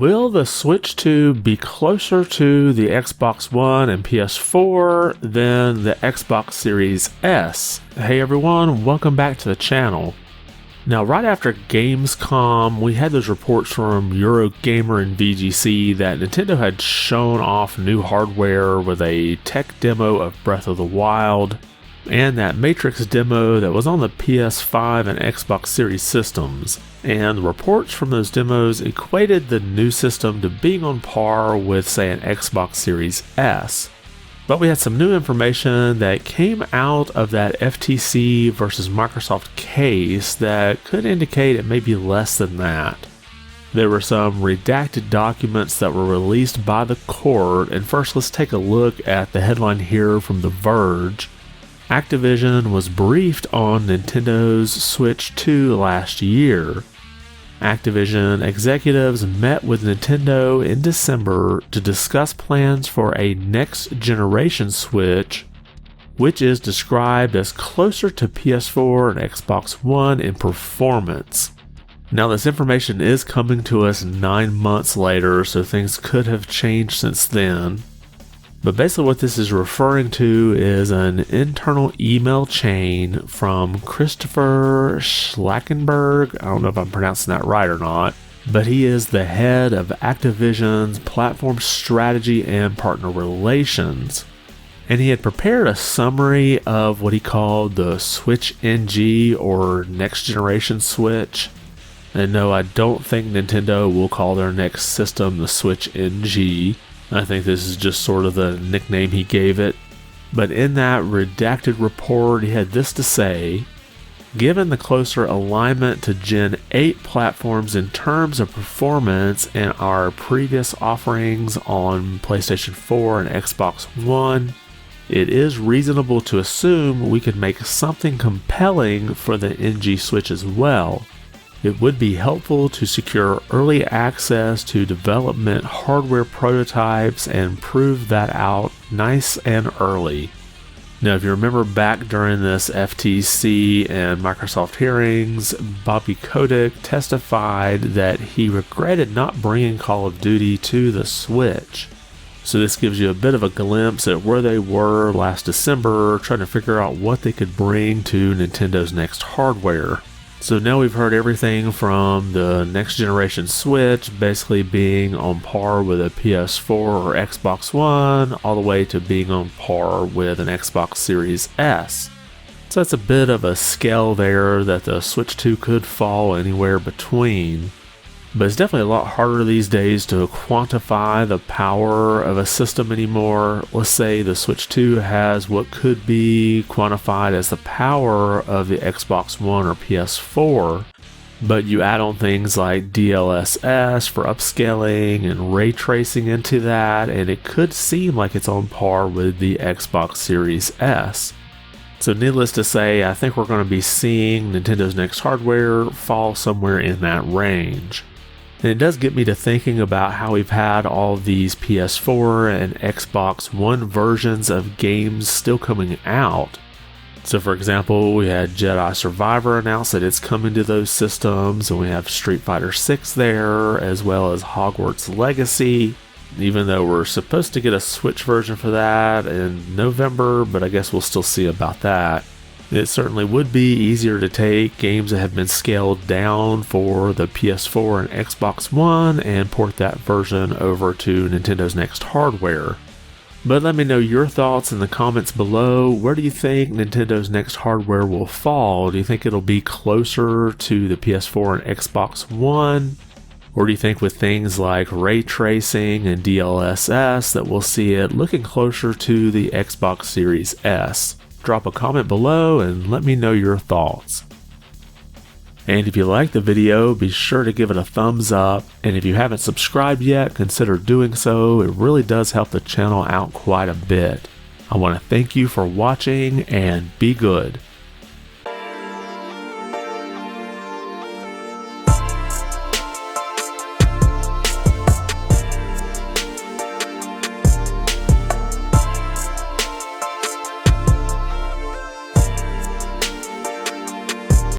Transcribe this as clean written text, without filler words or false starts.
Will the Switch 2 be closer to the Xbox One and PS4 than the Xbox Series S? Hey everyone, welcome back to the channel. Now, right after Gamescom, we had those reports from Eurogamer and VGC that Nintendo had shown off new hardware with a tech demo of Breath of the Wild, and that Matrix demo that was on the PS5 and Xbox Series systems. And reports from those demos equated the new system to being on par with, say, an Xbox Series S. But we had some new information that came out of that FTC versus Microsoft case that could indicate it may be less than that. There were some redacted documents that were released by the court, and first let's take a look at the headline here from The Verge. Activision was briefed on Nintendo's Switch 2 last year. Activision executives met with Nintendo in December to discuss plans for a next-generation Switch, which is described as closer to PS4 and Xbox One in performance. Now, this information is coming to us 9 months later, so things could have changed since then. But basically what this is referring to is an internal email chain from Christopher Schlackenberg. I don't know if I'm pronouncing that right or not, but he is the head of Activision's platform strategy and partner relations. And he had prepared a summary of what he called the Switch NG, or Next Generation Switch. And no, I don't think Nintendo will call their next system the Switch NG. I think this is just sort of the nickname he gave it. But in that redacted report, he had this to say: given the closer alignment to Gen 8 platforms in terms of performance and our previous offerings on PlayStation 4 and Xbox One, it is reasonable to assume we could make something compelling for the NG Switch as well. It would be helpful to secure early access to development hardware prototypes and prove that out nice and early. Now, if you remember back during this FTC and Microsoft hearings, Bobby Kotick testified that he regretted not bringing Call of Duty to the Switch. So this gives you a bit of a glimpse at where they were last December, trying to figure out what they could bring to Nintendo's next hardware. So now we've heard everything from the next generation Switch basically being on par with a PS4 or Xbox One, all the way to being on par with an Xbox Series S. So that's a bit of a scale there that the Switch 2 could fall anywhere between. But it's definitely a lot harder these days to quantify the power of a system anymore. Let's say the Switch 2 has what could be quantified as the power of the Xbox One or PS4, but you add on things like DLSS for upscaling and ray tracing into that, and it could seem like it's on par with the Xbox Series S. So needless to say, I think we're going to be seeing Nintendo's next hardware fall somewhere in that range. And it does get me to thinking about how we've had all these PS4 and Xbox One versions of games still coming out. So for example, we had Jedi Survivor announce that it's coming to those systems, and we have Street Fighter 6 there, as well as Hogwarts Legacy, even though we're supposed to get a Switch version for that in November, but I guess we'll still see about that. It certainly would be easier to take games that have been scaled down for the PS4 and Xbox One and port that version over to Nintendo's next hardware. But let me know your thoughts in the comments below. Where do you think Nintendo's next hardware will fall? Do you think it'll be closer to the PS4 and Xbox One? Or do you think with things like ray tracing and DLSS that we'll see it looking closer to the Xbox Series S? Drop a comment below and let me know your thoughts. And if you liked the video, be sure to give it a thumbs up. And if you haven't subscribed yet, consider doing so. It really does help the channel out quite a bit. I want to thank you for watching, and be good.